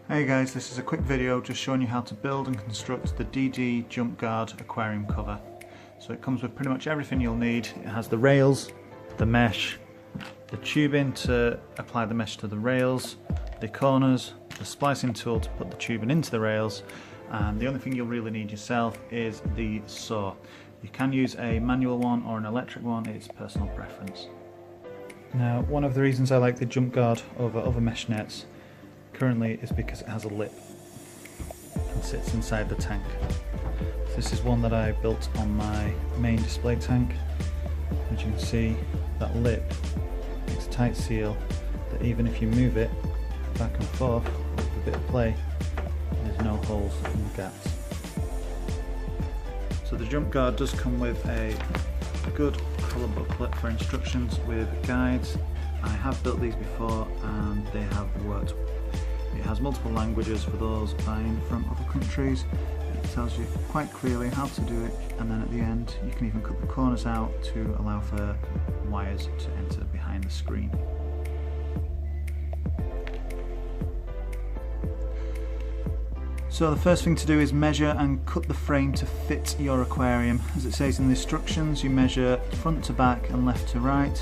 Hey guys, this is a quick video just showing you how to build and construct the DD Jump Guard aquarium cover. So it comes with pretty much everything you'll need. It has the rails, the mesh, the tubing to apply the mesh to the rails, the corners, the splicing tool to put the tubing into the rails, and the only thing you'll really need yourself is the saw. You can use a manual one or an electric one, it's personal preference. Now, one of the reasons I like the Jump Guard over other mesh nets currently is because it has a lip and sits inside the tank. This is one that I built on my main display tank. As you can see, that lip makes a tight seal that even if you move it back and forth with a bit of play, there's no holes in the gaps. So the Jump Guard does come with a good colour booklet for instructions with guides. I have built these before and they have worked. It has multiple languages for those buying from other countries. It tells you quite clearly how to do it, and then at the end you can even cut the corners out to allow for wires to enter behind the screen. So the first thing to do is measure and cut the frame to fit your aquarium. As it says in the instructions, you measure front to back and left to right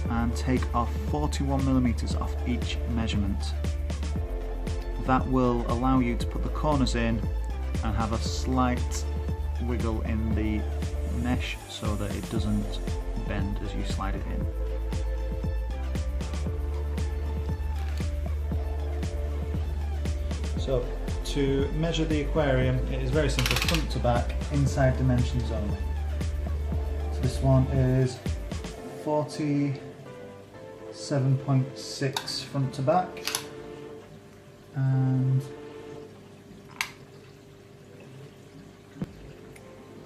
and take off 41mm off each measurement. That will allow you to put the corners in and have a slight wiggle in the mesh so that it doesn't bend as you slide it in. So to measure the aquarium, it is very simple, front to back, inside dimensions only. So this one is 47.6 front to back and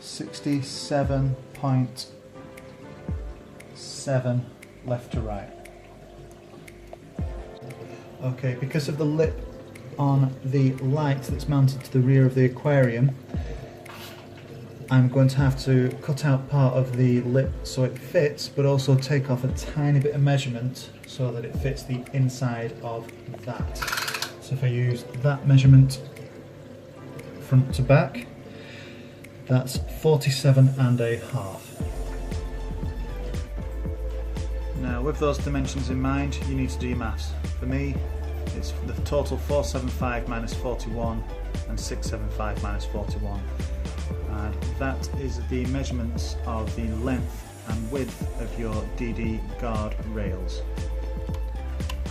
67.7 left to right. Okay, because of the lip on the light that's mounted to the rear of the aquarium, I'm going to have to cut out part of the lip so it fits, but also take off a tiny bit of measurement so that it fits the inside of that. So if I use that measurement front to back, that's 47.5. Now with those dimensions in mind, you need to do your maths. For me, it's the total 475 minus 41 and 675 minus 41. And that is the measurements of the length and width of your DD Guard rails.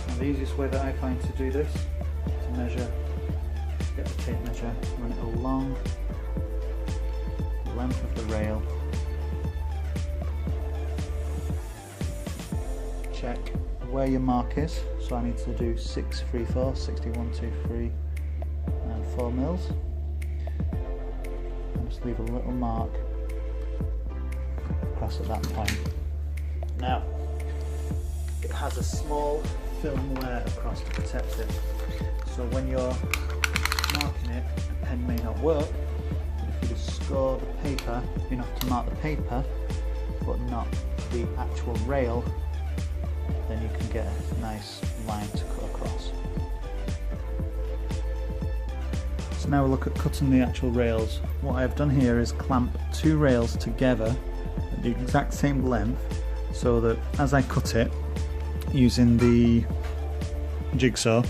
And the easiest way that I find to do this, to measure, get the tape measure, run it along the length of the rail, check where your mark is. So I need to do 6, 3, 4, 61, 2, 3 and 4 mils. And just leave a little mark across at that point. Now, it has a small film layer across to protect it. So when you're marking it, the pen may not work, but if you just score the paper enough to mark the paper, but not the actual rail, then you can get a nice line to cut across. So now we'll look at cutting the actual rails. What I've done here is clamp 2 rails together at the exact same length so that as I cut it using the jigsaw,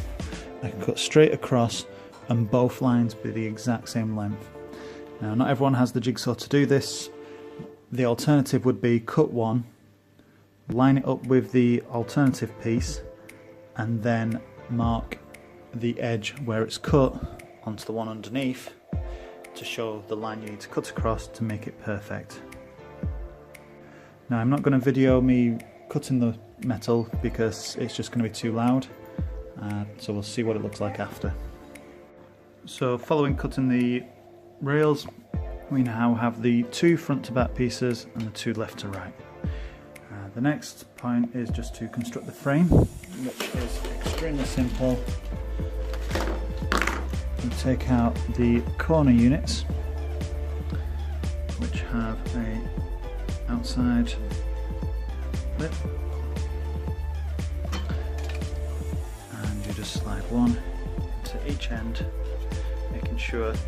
I can cut straight across and both lines be the exact same length. Now not everyone has the jigsaw to do this. The alternative would be cut one, line it up with the alternative piece and then mark the edge where it's cut onto the one underneath to show the line you need to cut across to make it perfect. Now I'm not going to video me cutting the metal because it's just going to be too loud, so we'll see what it looks like after. So following cutting the rails, we now have the 2 front to back pieces and the 2 left to right. The next point is just to construct the frame, which is extremely simple. You take out the corner units, which have a outside lip, and you just slide one into each each end, making sure that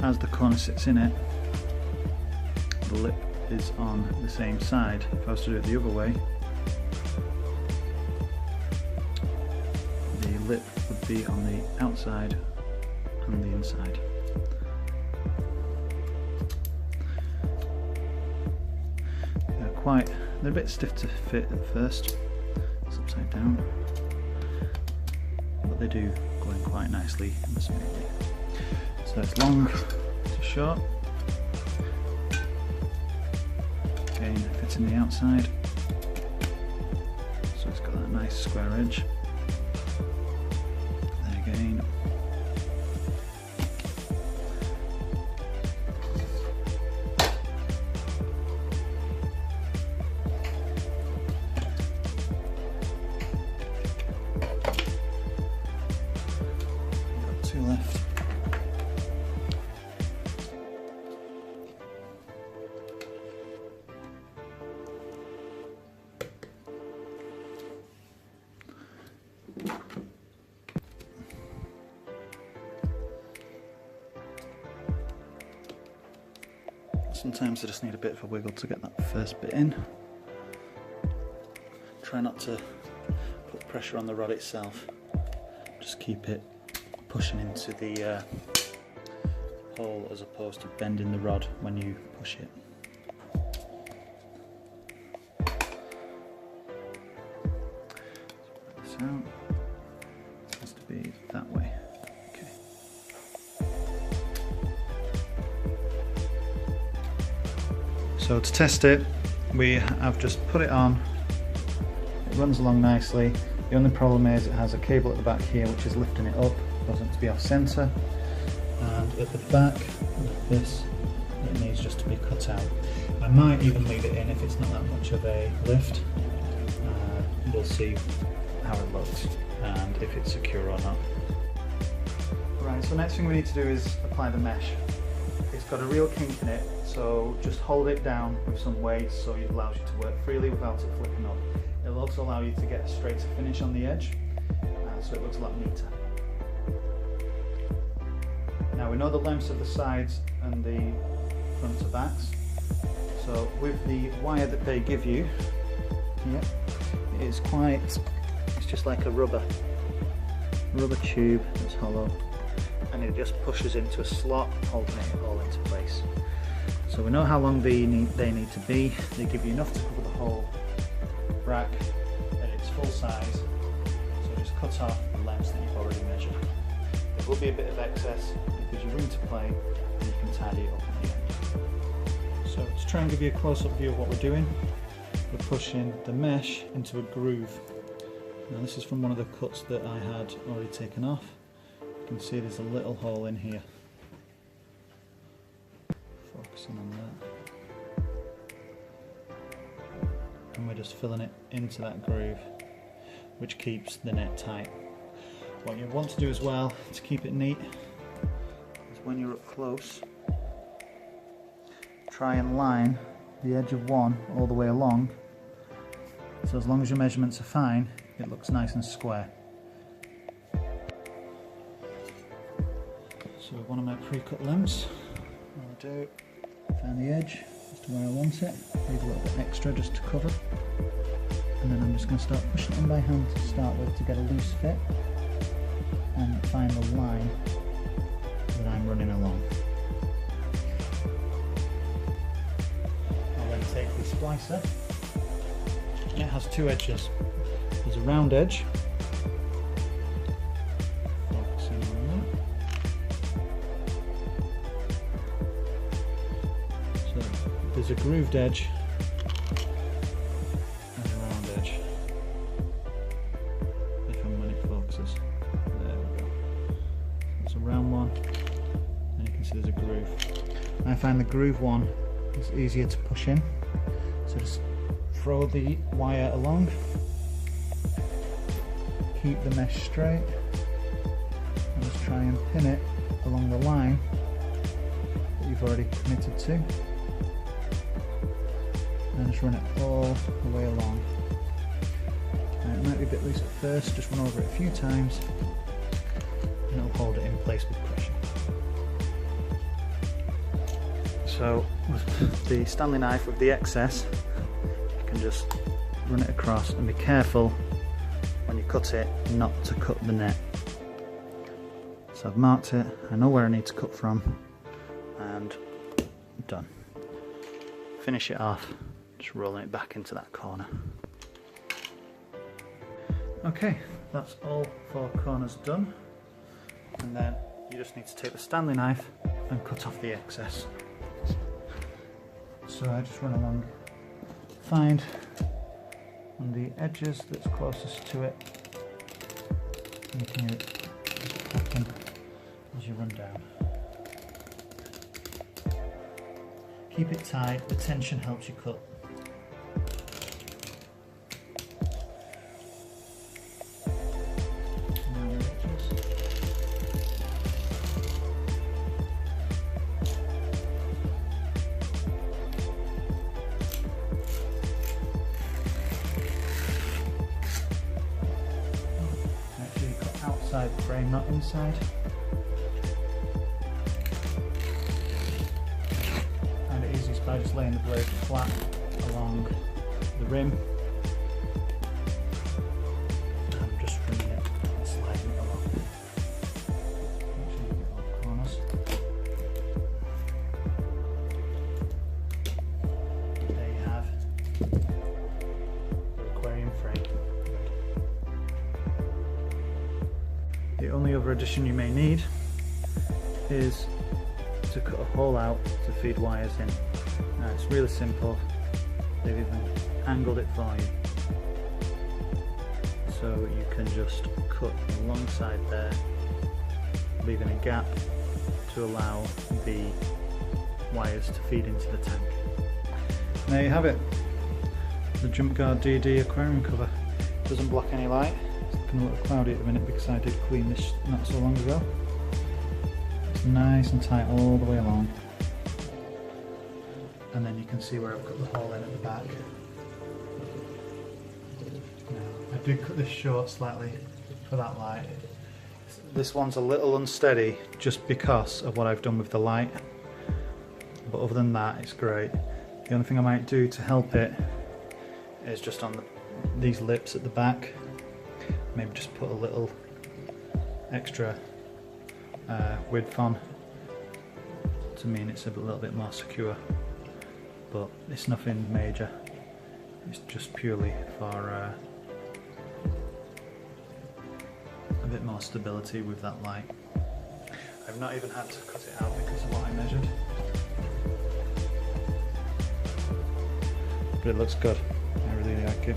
as the corner sits in it, the lip is on the same side. If I was to do it the other way, the lip would be on the outside and the inside. They're a bit stiff to fit at first. It's upside down, but they do go in quite nicely and smoothly. So it's long to short. Again, fits in the outside, so it's got that nice square edge. Then again, got two left. Sometimes I just need a bit of a wiggle to get that first bit in. Try not to put pressure on the rod itself, just keep it pushing into the hole as opposed to bending the rod when you push it. So, this out. It has to be that way. So to test it, we have just put it on. It runs along nicely. The only problem is it has a cable at the back here which is lifting it up. It doesn't to be off centre. And at the back, like this, it needs just to be cut out. I might even leave it in if it's not that much of a lift. We'll see how it looks and if it's secure or not. Right, so next thing we need to do is apply the mesh. It's got a real kink in it, so just hold it down with some weight so it allows you to work freely without it flipping up. It'll also allow you to get a straighter finish on the edge, so it looks a lot neater. Now we know the lengths of the sides and the front to backs, so with the wire that they give you here, it's just like a rubber tube that's hollow, and it just pushes into a slot, holding it all into place. So we know how long they need to be. They give you enough to cover the whole rack at its full size, so just cut off the lengths that you've already measured. There will be a bit of excess, it gives you room to play, and you can tidy it up at the end. So to try and give you a close-up view of what we're doing, we're pushing the mesh into a groove. Now this is from one of the cuts that I had already taken off. You can see there's a little hole in here. Focusing on that. And we're just filling it into that groove, which keeps the net tight. What you want to do as well to keep it neat is when you're up close, try and line the edge of one all the way along, so as long as your measurements are fine, it looks nice and square. So with one of my pre-cut lengths, what I'll do, find the edge just to where I want it, leave a little bit extra just to cover, and then I'm just going to start pushing it in by hand to start with to get a loose fit and find the line that I'm running along. I'll then take the splicer, and it has two edges. There's a round edge, focusing on that. So there's a grooved edge and a round edge. If and when it focuses. There we go. It's a round one, and you can see there's a groove. I find the groove one is easier to push in, so just throw the wire along, keep the mesh straight, and just try and pin it along the line that you've already committed to, and just run it all the way along. Now, it might be a bit loose at first, just run over it a few times and it'll hold it in place with pressure. So with the Stanley knife with the excess, you can just run it across and be careful when you cut it not to cut the net. So I've marked it, I know where I need to cut from, and done. Finish it off, just rolling it back into that corner. Okay, that's all 4 corners done, and then you just need to take the Stanley knife and cut off the excess. So I just run along, find on the edges that's closest to it, and you can hear it popping as you run down. Keep it tight, the tension helps you cut. Outside the frame, not inside. And it easiest by just laying the blade flat along the rim and just running it and sliding it along. Make sure you get all the corners. There you have the aquarium frame. The only other addition you may need is to cut a hole out to feed wires in. Now it's really simple, they've even angled it for you. So you can just cut alongside there, leaving a gap to allow the wires to feed into the tank. And there you have it, the Jump Guard DD aquarium cover. Doesn't block any light. It's looking a little cloudy at the minute because I did clean this not so long ago. It's nice and tight all the way along. And then you can see where I've cut the hole in at the back. Now, I did cut this short slightly for that light. This one's a little unsteady just because of what I've done with the light. But other than that, it's great. The only thing I might do to help it is just on these lips at the back, maybe just put a little extra width on to mean it's a little bit more secure, but it's nothing major, it's just purely for a bit more stability with that light. I've not even had to cut it out because of what I measured, but it looks good, I really like it.